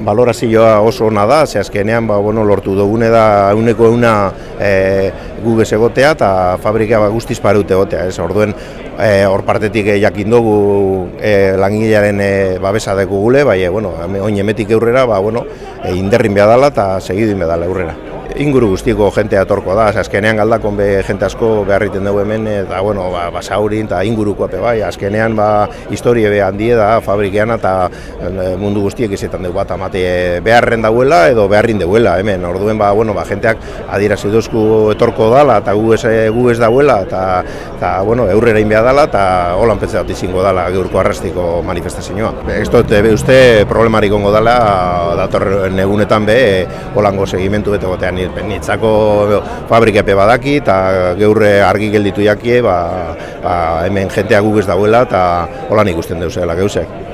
Valorazioa oso ona da, ze azkenean lortu dugune da 100% gugez egotea eta fabrika guztiz parute egotea. Orduen hor partetik jakin dugu langilearen babesa dugu gule, bai, oin emetik eurrera, inderrin behar dela eta segidin behar dela eurrera. Inguru guztiko jentea etorko da, azkenean galdakon jente asko beharriten dugu hemen, eta basaurin eta inguruko ape bai, azkenean historie handie da fabrikean eta mundu guztiek izetan dugu bat amate beharren dauela edo beharrin dauela hemen, orduen jenteak adierazi duzku etorko dala eta gu ez dauela eta eurrera inbea dala eta holan pentsat izango dala gaurko arrastiko manifestazioa. Ez dut uste problemarik ongo dala datorren egunetan holango segimentu bete gotean. Nitzako fabrikepe badaki eta geurre argi gelditu jakie hemen jentea gugez dauela eta holan ikusten deuzela geuzek.